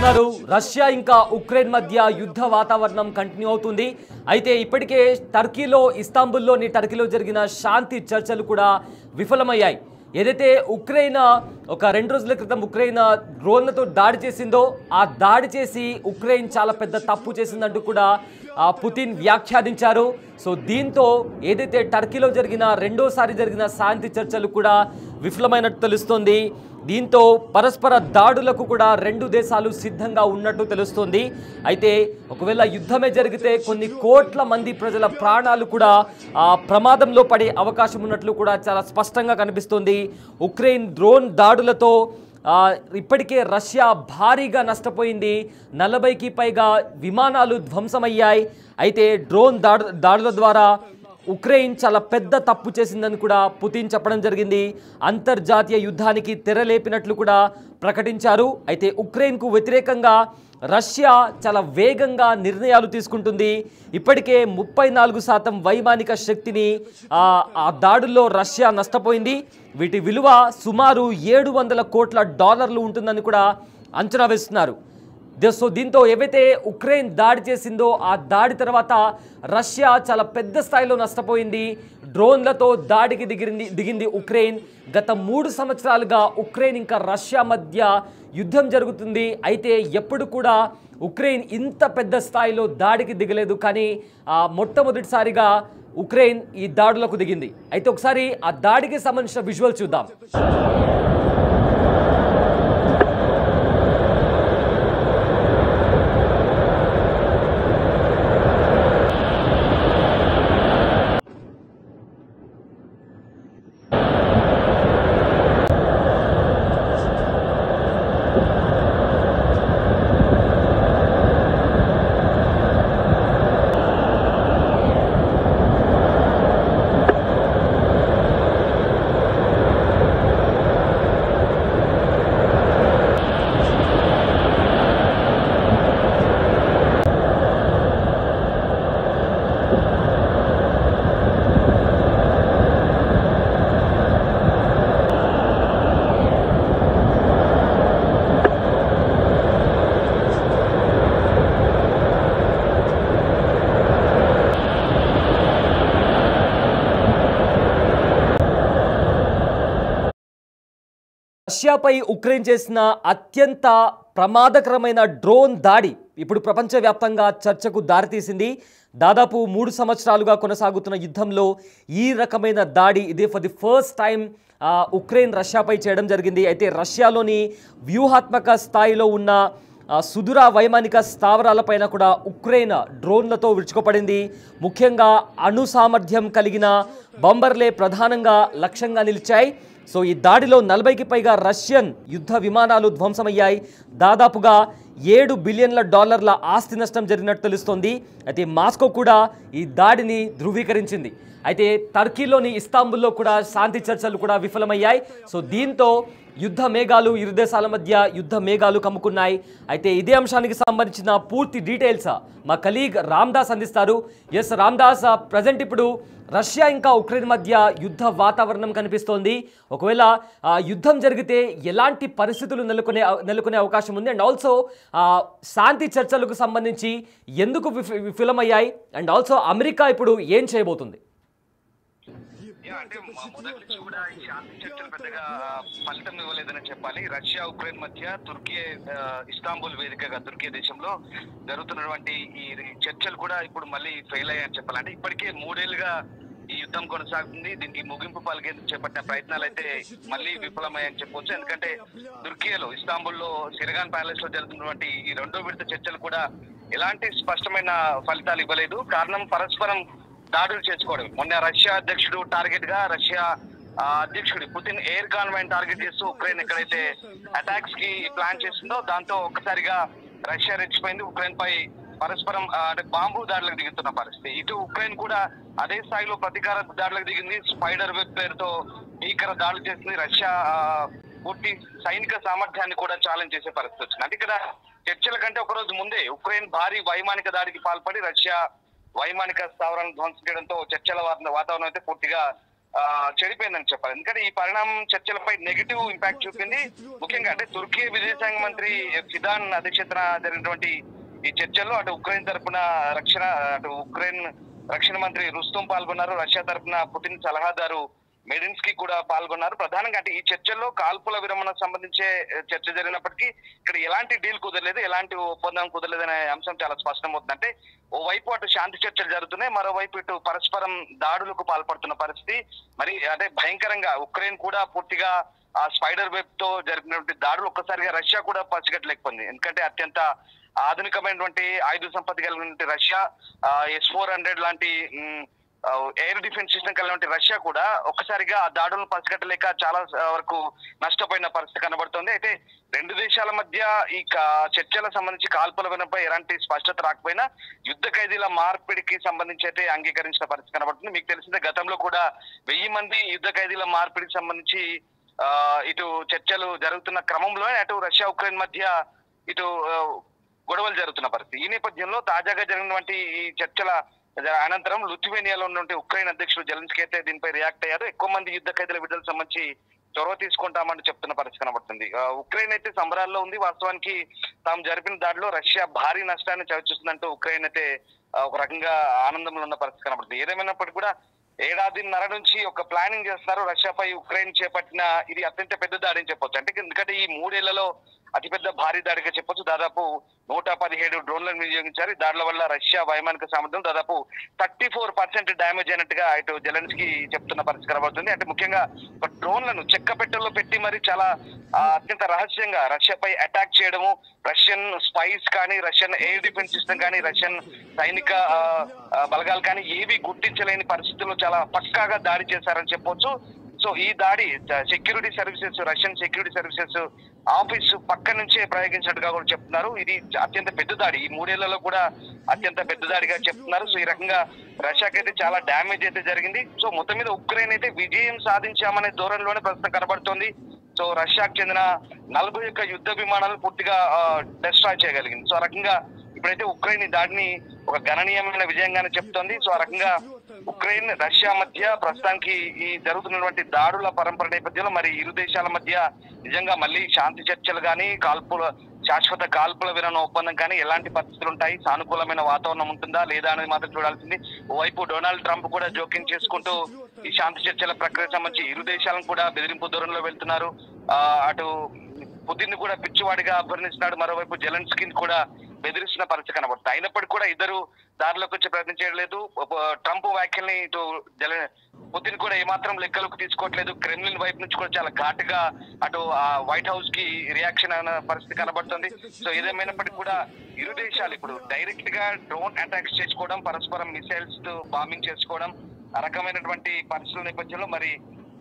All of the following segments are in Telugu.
చూస్తున్నారు రష్యా ఇంకా ఉక్రెయిన్ మధ్య యుద్ధ వాతావరణం కంటిన్యూ అవుతుంది. అయితే ఇప్పటికే టర్కీలో జరిగిన శాంతి చర్చలు కూడా విఫలమయ్యాయి. ఏదైతే ఉక్రెయిన్ ఒక 2 రోజుల క్రితం ఉక్రెయిన్ డ్రోన్లతో దాడి చేసిందో ఆ దాడి చేసి ఉక్రెయిన్ చాలా పెద్ద తప్పు చేసిందంటూ కూడా పుతిన్ వ్యాఖ్యానించారు. సో దీంతో ఏదైతే టర్కీలో రెండోసారి జరిగిన శాంతి చర్చలు కూడా విఫలమైనట్టు తెలుస్తోంది. దీంతో పరస్పర దాడులకు కూడా రెండు దేశాలు సిద్ధంగా ఉన్నట్టు తెలుస్తోంది. అయితే ఒకవేళ యుద్ధమే జరిగితే కొన్ని కోట్ల మంది ప్రజల ప్రాణాలు కూడా ప్రమాదంలో పడే అవకాశం ఉన్నట్లు కూడా చాలా స్పష్టంగా కనిపిస్తోంది. ఉక్రెయిన్ డ్రోన్ దాడులతో ఇప్పటికే రష్యా భారీగా నష్టపోయింది. 40కి పైగా విమానాలు ధ్వంసమయ్యాయి. అయితే డ్రోన్ దాడుల ద్వారా ఉక్రెయిన్ చాలా పెద్ద తప్పు చేసిందని కూడా పుతిన్ చెప్పడం జరిగింది. అంతర్జాతీయ యుద్ధానికి తెరలేపినట్లు కూడా ప్రకటించారు. అయితే ఉక్రెయిన్కు వ్యతిరేకంగా రష్యా చాలా వేగంగా నిర్ణయాలు తీసుకుంటుంది. ఇప్పటికే 34% వైమానిక శక్తిని ఆ దాడుల్లో రష్యా నష్టపోయింది. వీటి విలువ సుమారు $700 కోట్ల ఉంటుందని కూడా అంచనా వేస్తున్నారు. సో దీంతో ఏవైతే ఉక్రెయిన్ దాడి చేసిందో ఆ దాడి తర్వాత రష్యా చాలా పెద్ద స్థాయిలో నష్టపోయింది. డ్రోన్లతో దాడికి దిగింది ఉక్రెయిన్. గత 3 సంవత్సరాలుగా ఉక్రెయిన్ ఇంకా రష్యా మధ్య యుద్ధం జరుగుతుంది. అయితే ఎప్పుడు కూడా ఉక్రెయిన్ ఇంత పెద్ద స్థాయిలో దాడికి దిగలేదు. కానీ మొట్టమొదటిసారిగా ఉక్రెయిన్ ఈ దాడులకు దిగింది. అయితే ఒకసారి ఆ దాడికి సంబంధించిన విజువల్ చూద్దాం. రష్యాపై ఉక్రెయిన్ చేసిన అత్యంత ప్రమాదకరమైన డ్రోన్ దాడి ఇప్పుడు ప్రపంచవ్యాప్తంగా చర్చకు దారితీసింది. దాదాపు 3 సంవత్సరాలుగా కొనసాగుతున్న యుద్ధంలో ఈ రకమైన దాడి ఇదే for the first time Ukraine రష్యాపై చేయడం జరిగింది. అయితే రష్యాలోని వ్యూహాత్మక స్థాయిలో ఉన్న సుదూర వైమానిక స్థావరాలపైన కూడా ఉక్రెయిన్ డ్రోన్లతో విరుచుకుపడింది. ముఖ్యంగా అణు సామర్థ్యం కలిగిన బాంబర్లే ప్రధానంగా లక్ష్యంగా నిలిచాయి. సో ఈ దాడిలో 40కి పైగా రష్యన్ యుద్ధ విమానాలు ధ్వంసమయ్యాయి. దాదాపుగా $7 బిలియన్ల ఆస్తి నష్టం జరిగినట్టు తెలుస్తోంది. అయితే మాస్కో కూడా ఈ దాడిని ధృవీకరించింది. అయితే టర్కీలోని ఇస్తాంబుల్లో కూడా శాంతి చర్చలు కూడా విఫలమయ్యాయి. సో దీంతో యుద్ధ మేఘాలు ఇరు దేశాల మధ్య యుద్ధ మేఘాలు కమ్ముకున్నాయి. అయితే ఇదే అంశానికి సంబంధించిన పూర్తి డీటెయిల్స్ మా కలీగ్ రామ్దాస్ అందిస్తారు. ఎస్ రామ్దాస్, ప్రజెంట్ ఇప్పుడు రష్యా ఇంకా ఉక్రెయిన్ మధ్య యుద్ధ వాతావరణం కనిపిస్తోంది. ఒకవేళ యుద్ధం జరిగితే ఎలాంటి పరిస్థితులు నెలకొనే అవకాశం ఉంది? అండ్ ఆల్సో శాంతి చర్చలకు సంబంధించి ఎందుకు విఫలమయ్యాయి? అండ్ ఆల్సో అమెరికా ఇప్పుడు ఏం చేయబోతుంది? అంటే మొదటి నుంచి కూడా ఈ శాంతి చర్చలు పెద్దగా ఫలితం ఇవ్వలేదని చెప్పాలి. రష్యా ఉక్రెయిన్ మధ్య తుర్కీ ఇస్తాంబుల్ వేదికగా తుర్కీ దేశంలో జరుగుతున్నటువంటి ఈ చర్చలు కూడా ఇప్పుడు మళ్ళీ ఫెయిల్ అయ్యాయని చెప్పాలి. అంటే ఇప్పటికే 3 ఏళ్లుగా ఈ యుద్ధం కొనసాగుతుంది. దీనికి ముగింపు పలికేందుకు చేపట్టిన ప్రయత్నాలు అయితే మళ్ళీ విఫలమయ్యాయని చెప్పొచ్చు. ఎందుకంటే తుర్కీలో ఇస్తాంబుల్లో సిరగాన్ ప్యాలెస్ లో జరుగుతున్నటువంటి ఈ 2వ విడత చర్చలు కూడా ఎలాంటి స్పష్టమైన ఫలితాలు ఇవ్వలేదు. కారణం పరస్పరం దాడులు చేసుకోవడం. మొన్న రష్యా అధ్యక్షుడు టార్గెట్ గా రష్యా అధ్యక్షుడు పుతిన్ ఎయిర్ కాన్వాయ్ టార్గెట్ చేస్తూ ఉక్రెయిన్ ఎక్కడైతే అటాక్స్ కి ప్లాన్ చేసిందో దాంతో ఒక్కసారిగా రష్యా రెచ్చిపోయింది. ఉక్రెయిన్ పై పరస్పరం అంటే బాంబు దాడులకు దిగుతున్న పరిస్థితి. ఇటు ఉక్రెయిన్ కూడా అదే స్థాయిలో ప్రతీకార దాడులకు దిగింది. స్పైడర్ వెబ్ పేరుతో భీకర దాడులు చేసింది. రష్యా పూర్తి సైనిక సామర్థ్యాన్ని కూడా ఛాలెంజ్ చేసే పరిస్థితి వచ్చింది. అంటే ఇక్కడ చర్చల కంటే ఒక రోజు ముందే ఉక్రెయిన్ భారీ వైమానిక దాడికి పాల్పడి రష్యా వైమానిక స్థావరాలను ధ్వంసం చేయడంతో చర్చల వాతావరణం అయితే పూర్తిగా చెడిపోయిందని చెప్పాలి. ఎందుకంటే ఈ పరిణామం చర్చలపై నెగిటివ్ ఇంపాక్ట్ చూపింది. ముఖ్యంగా అంటే తుర్కీ విదేశాంగ మంత్రి ఫిదాన్ అధ్యక్షతన జరిగినటువంటి ఈ చర్చల్లో అటు ఉక్రెయిన్ తరపున ఉక్రెయిన్ రక్షణ మంత్రి రుస్తుం పాల్గొన్నారు. రష్యా తరపున పుతిన్ సలహాదారు మెడిన్స్కీ కూడా పాల్గొన్నారు. ప్రధానంగా అంటే ఈ చర్చల్లో కాల్పుల విరమణకు సంబంధించే చర్చ జరిగినప్పటికీ ఇక్కడ ఎలాంటి డీల్ కుదరలేదు, ఎలాంటి ఒప్పందం కుదరలేదు అనే అంశం చాలా స్పష్టమవుతుంది. అంటే ఓవైపు అటు శాంతి చర్చలు జరుగుతున్నాయి, మరోవైపు ఇటు పరస్పరం దాడులకు పాల్పడుతున్న పరిస్థితి. మరి అంటే భయంకరంగా ఉక్రెయిన్ కూడా పూర్తిగా ఆ స్పైడర్ వెబ్ తో జరిగినటువంటి దాడులు ఒక్కసారిగా రష్యా కూడా పసిగట్టలేకపోయింది. ఎందుకంటే అత్యంత ఆధునికమైనటువంటి ఆయుధ సంపత్తి కలిగినటువంటి రష్యా S-400 లాంటి ఎయిర్ డిఫెన్స్ సిస్టమ్ కలిగినటువంటి రష్యా కూడా ఒక్కసారిగా ఆ దాడులను పసిగట్టలేక చాలా వరకు నష్టపోయిన పరిస్థితి కనబడుతుంది. అయితే రెండు దేశాల మధ్య ఈ చర్చలకు సంబంధించి కాల్పుల వినపై ఎలాంటి స్పష్టత రాకపోయినా యుద్ధ ఖైదీల మార్పిడికి సంబంధించి అయితే అంగీకరించిన పరిస్థితి కనబడుతుంది. మీకు తెలిసిందే గతంలో కూడా 1000 మంది యుద్ధ ఖైదీల మార్పిడికి సంబంధించి ఇటు చర్చలు జరుగుతున్న క్రమంలో అటు రష్యా ఉక్రెయిన్ మధ్య ఇటు గొడవలు జరుగుతున్న పరిస్థితి. ఈ నేపథ్యంలో తాజాగా జరిగినటువంటి ఈ చర్చల అనంతరం లిథువేనియాలో ఉన్నటువంటి ఉక్రెయిన్ అధ్యక్షుడు జెలెన్స్కీ అయితే దీనిపై రియాక్ట్ అయ్యారు. ఎక్కువ మంది యుద్ధ ఖైదీల విడుదలకు సంబంధించి చొరవ తీసుకుంటామని చెప్తున్న పరిస్థితి కనబడుతుంది. ఉక్రెయిన్ అయితే సంబరాల్లో ఉంది. వాస్తవానికి తాము జరిపిన దాడిలో రష్యా భారీ నష్టాన్ని చవిచూస్తుందంటూ ఉక్రెయిన్ అయితే ఒక రకంగా ఆనందంలో ఉన్న పరిస్థితి కనబడుతుంది. ఏదేమైనప్పటికీ కూడా 1.5 ఏళ్ల నుంచి ఒక ప్లానింగ్ చేస్తున్నారు రష్యాపై ఉక్రెయిన్ చేపట్టిన ఇది అత్యంత పెద్ద దాడి అని చెప్పొచ్చు. అంటే ఎందుకంటే ఈ 3 ఏళ్లలో అతిపెద్ద భారీ దాడిగా చెప్పొచ్చు. దాదాపు 117 డ్రోన్లను వినియోగించారు. ఈ దాడుల వల్ల రష్యా వైమానిక సామర్థ్యం దాదాపు 34% డ్యామేజ్ అయినట్టుగా ఇటు జెలెన్స్కీ చెప్తున్న పరిస్థితి కనబడుతుంది. అంటే ముఖ్యంగా డ్రోన్లను చెక్క పెట్టెల్లో పెట్టి మరి చాలా అత్యంత రహస్యంగా రష్యాపై అటాక్ చేయడము, రష్యన్ స్పైస్ కానీ, రష్యన్ ఎయిర్ డిఫెన్స్ సిస్టమ్ కానీ, రష్యన్ సైనిక బలగాలు కానీ ఏవి గుర్తించలేని పరిస్థితుల్లో చాలా పక్కాగా దాడి చేశారని చెప్పొచ్చు. సో ఈ దాడి security services, Russian security services office పక్క నుంచే ప్రయోగించినట్టుగా కూడా చెప్తున్నారు. ఇది అత్యంత పెద్ద దాడి, ఈ 3 ఏళ్లలో కూడా అత్యంత పెద్ద దాడిగా చెప్తున్నారు. సో ఈ రకంగా రష్యాకైతే చాలా డ్యామేజ్ అయితే జరిగింది. సో మొత్తం మీద ఉక్రెయిన్ అయితే విజయం సాధించామనే ధోరణిలోనే ప్రస్తుతం కనబడుతోంది. సో రష్యాకు చెందిన 41 యుద్ధ విమానాలను పూర్తిగా డిస్ట్రాయ్ చేయగలిగింది. సో ఆ రకంగా ఇప్పుడైతే ఉక్రెయిన్ ఈ దాడిని ఒక గణనీయమైన విజయంగానే చెప్తోంది. సో ఆ రకంగా ఉక్రెయిన్ రష్యా మధ్య ప్రస్తుతానికి ఈ జరుగుతున్నటువంటి దాడుల పరంపర నేపథ్యంలో మరి ఇరు దేశాల మధ్య నిజంగా మళ్ళీ శాంతి చర్చలు కానీ, శాశ్వత కాల్పుల విరమణ ఒప్పందం కానీ ఎలాంటి పరిస్థితులు ఉంటాయి, సానుకూలమైన వాతావరణం ఉంటుందా లేదా అనేది మాత్రం చూడాల్సింది. ఓవైపు డొనాల్డ్ ట్రంప్ కూడా జోక్యం చేసుకుంటూ ఈ శాంతి చర్చల ప్రక్రియకు సంబంధించి ఇరు దేశాలను కూడా బెదిరింపు ధోరణిలో వెళ్తున్నారు. అటు పుతిన్ కూడా పిచ్చివాడిగా అభ్యర్థిస్తున్నాడు, మరోవైపు జెలెన్స్కీని కూడా బెదిరిస్తున్న పరిస్థితి కనబడుతుంది. అయినప్పటికీ కూడా ఇద్దరు దారిలోకి వచ్చే ప్రయత్నం చేయలేదు. ట్రంప్ వ్యాఖ్యల్ని ఇటు పుతిన్ కూడా ఏమాత్రం లెక్కలకు తీసుకోవట్లేదు. క్రెమ్లిన్ వైపు నుంచి కూడా చాలా ఘాటుగా అటు వైట్ హౌస్ కి రియాక్షన్ అనే పరిస్థితి కనబడుతుంది. సో ఏదేమైనప్పటికీ కూడా ఇరు దేశాలు ఇప్పుడు డైరెక్ట్ గా డ్రోన్ అటాక్స్ చేసుకోవడం, పరస్పరం మిసైల్స్ తో బాంబింగ్ చేసుకోవడం, ఆ రకమైనటువంటి పరిస్థితుల నేపథ్యంలో మరి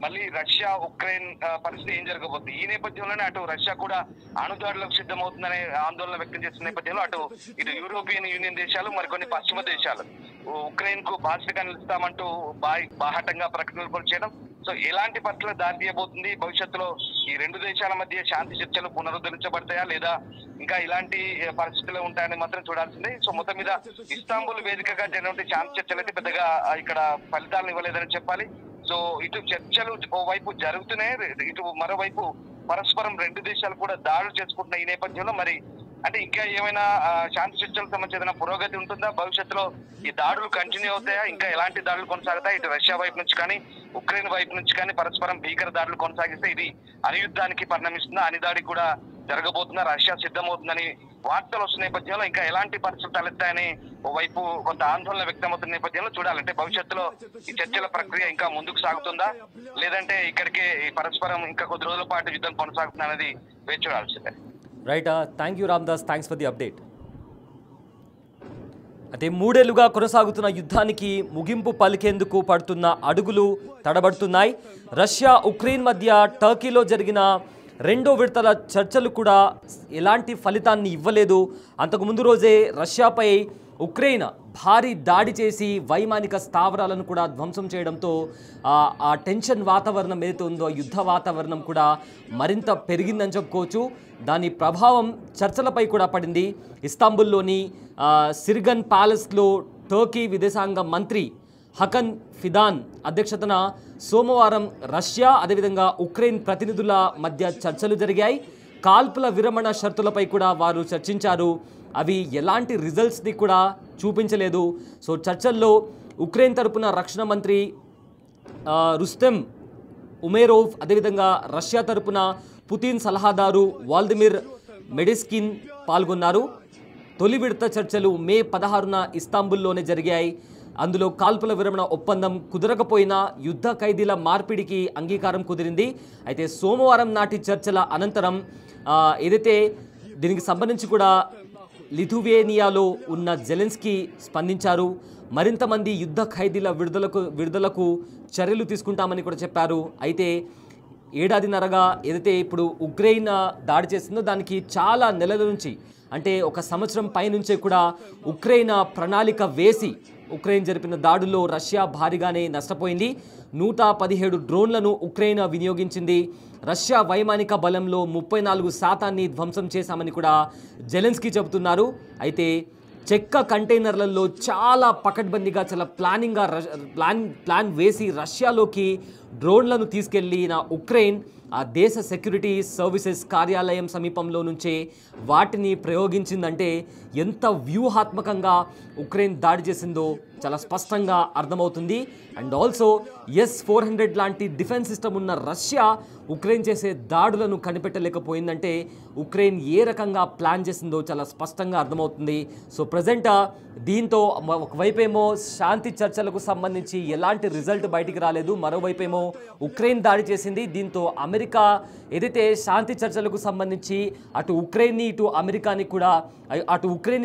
మళ్ళీ రష్యా ఉక్రెయిన్ పరిస్థితి ఏం జరగబోతుంది. ఈ నేపథ్యంలోనే అటు రష్యా కూడా అణుదాడులకు సిద్ధమవుతుందనే ఆందోళన వ్యక్తం చేసిన నేపథ్యంలో అటు ఇటు యూరోపియన్ యూనియన్ దేశాలు, మరికొన్ని పశ్చిమ దేశాలు ఉక్రెయిన్ కు బాధ్యతగా నిలుస్తామంటూ బాహాటంగా ప్రకటనలు చేయడం. సో ఎలాంటి పరిస్థితులకు దారి తీయబోతుంది, భవిష్యత్తులో ఈ రెండు దేశాల మధ్య శాంతి చర్చలు పునరుద్ధరించబడతాయా లేదా ఇంకా ఇలాంటి పరిస్థితులు ఉంటాయని మాత్రం చూడాల్సిందే. సో మొత్తం మీద ఇస్తాంబుల్ వేదికగా జరిగినటువంటి శాంతి చర్చలు అయితే పెద్దగా ఇక్కడ ఫలితాలను ఇవ్వలేదని చెప్పాలి. సో ఇటు చర్చలు ఓవైపు జరుగుతున్నాయి, ఇటు మరోవైపు పరస్పరం రెండు దేశాలు కూడా దాడులు చేసుకుంటున్న ఈ నేపథ్యంలో మరి అంటే ఇంకా ఏమైనా శాంతి చర్చలకు సంబంధించి ఏదైనా పురోగతి ఉంటుందా, భవిష్యత్తులో ఈ దాడులు కంటిన్యూ అవుతాయా, ఇంకా ఎలాంటి దాడులు కొనసాగుతాయి, ఇటు రష్యా వైపు నుంచి కానీ ఉక్రెయిన్ వైపు నుంచి కానీ పరస్పరం భీకర దాడులు కొనసాగిస్తే ఇది అణుయుద్ధానికి పరిణమిస్తుందా, అణిదాడి కూడా జరగబోతుందా, రష్యా సిద్ధమవుతుందని వార్తలు వస్తున్న నేపథ్యంలో ఇంకా ఎలాంటి పరిస్థితులు తలెత్తాయని ఓవైపు కొంత ఆందోళన వ్యక్తమవుతున్న నేపథ్యంలో చూడాలంటే భవిష్యత్తులో ఈ చర్చల ప్రక్రియ ఇంకా ముందుకు సాగుతుందా లేదంటే ఇక్కడికే ఈ పరస్పరం ఇంకా కొద్ది రోజుల పాటు యుద్ధం కొనసాగుతుందా అనేది వేచి చూడాల్సిందే. Right, thank you Ramdas, thanks for the update. అయితే 3 ఏళ్లుగా కొనసాగుతున్న యుద్ధానికి ముగింపు పలికేందుకు పడుతున్న అడుగులు తడబడుతున్నాయి. రష్యా ఉక్రెయిన్ మధ్య టర్కీలో జరిగిన 2వ విడతల చర్చలు కూడా ఎలాంటి ఫలితాన్ని ఇవ్వలేదు. అంతకుముందు రోజే రష్యాపై ఉక్రెయిన్ భారీ దాడి చేసి వైమానిక స్థావరాలను కూడా ధ్వంసం చేయడంతో ఆ టెన్షన్ వాతావరణం ఏదైతే ఉందో యుద్ధ వాతావరణం కూడా మరింత పెరిగిందని చెప్పుకోవచ్చు. దాని ప్రభావం చర్చలపై కూడా పడింది. ఇస్తాంబుల్లోని సిర్గన్ ప్యాలెస్లో టర్కీ విదేశాంగ మంత్రి హకన్ ఫిదాన్ అధ్యక్షతన సోమవారం రష్యా అదేవిధంగా ఉక్రెయిన్ ప్రతినిధుల మధ్య చర్చలు జరిగాయి. కాల్పుల విరమణ షరతులపై కూడా వారు చర్చించారు. అవి ఎలాంటి రిజల్ట్స్ని కూడా చూపించలేదు. సో చర్చల్లో ఉక్రెయిన్ తరపున రక్షణ మంత్రి రుస్తెమ్ ఉమేరోవ్ అదేవిధంగా రష్యా తరపున పుతిన్ సలహాదారు వాల్దిమిర్ మెడిస్కిన్ పాల్గొన్నారు. తొలి విడత చర్చలు మే 16న ఇస్తాంబుల్లోనే జరిగాయి. అందులో కాల్పుల విరమణ ఒప్పందం కుదరకపోయినా యుద్ధ ఖైదీల మార్పిడికి అంగీకారం కుదిరింది. అయితే సోమవారం నాటి చర్చల అనంతరం ఏదైతే దీనికి సంబంధించి కూడా లిథువేనియాలో ఉన్న జెలెన్స్కీ స్పందించారు. మరింత మంది యుద్ధ ఖైదీల విడుదలకు చర్యలు తీసుకుంటామని కూడా చెప్పారు. అయితే ఏడాదిన్నరగా ఏదైతే ఇప్పుడు ఉక్రెయిన్ దాడి చేసిందో దానికి చాలా నెలల నుంచి అంటే 1 సంవత్సరం పైనుంచే కూడా ఉక్రెయిన్ ప్రణాళిక వేసి ఉక్రెయిన్ జరిపిన దాడుల్లో రష్యా భారీగానే నష్టపోయింది. 117 డ్రోన్లను ఉక్రెయిన్ వినియోగించింది. రష్యా వైమానిక బలంలో 34% ధ్వంసం చేశామని కూడా జెలెన్స్కీ చెబుతున్నారు. అయితే చెక్క కంటైనర్లలో చాలా పకడ్బందీగా చాలా ప్లాన్ వేసి రష్యాలోకి డ్రోన్లను తీసుకెళ్లిన ఉక్రెయిన్ ఆ దేశ సెక్యూరిటీ సర్వీసెస్ కార్యాలయం సమీపంలో నుంచే వాటిని ప్రయోగించిందంటే ఎంత వ్యూహాత్మకంగా ఉక్రెయిన్ దాడి చేసిందో చాలా స్పష్టంగా అర్థమవుతుంది. అండ్ ఆల్సో S-400 లాంటి డిఫెన్స్ సిస్టమ్ ఉన్న రష్యా ఉక్రెయిన్ చేసే దాడులను కనిపెట్టలేకపోయిందంటే ఉక్రెయిన్ ఏ రకంగా ప్లాన్ చేసిందో చాలా స్పష్టంగా అర్థమవుతుంది. సో ప్రజెంట్ దీంతో ఒకవైపేమో శాంతి చర్చలకు సంబంధించి ఎలాంటి రిజల్ట్ బయటికి రాలేదు, మరోవైపేమో ఉక్రెయిన్ దాడి చేసింది. దీంతో అమెరికా ఏదైతే శాంతి చర్చలకు సంబంధించి అటు ఉక్రెయిన్ని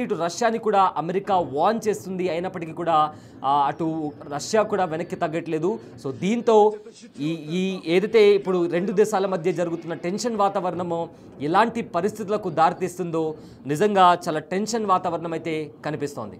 ఇటు రష్యాని కూడా అమెరికా వార్న్ చేస్తుంది. అయినప్పటికీ కూడా అటు రష్యా కూడా వెనక్కి తగ్గట్లేదు. సో దీంతో ఈ ఏదైతే ఇప్పుడు 2 దేశాల మధ్య జరుగుతున్న టెన్షన్ వాతావరణమో ఎలాంటి పరిస్థితులకు దారితీస్తుందో నిజంగా చాలా టెన్షన్ వాతావరణం అయితే కనిపిస్తోంది.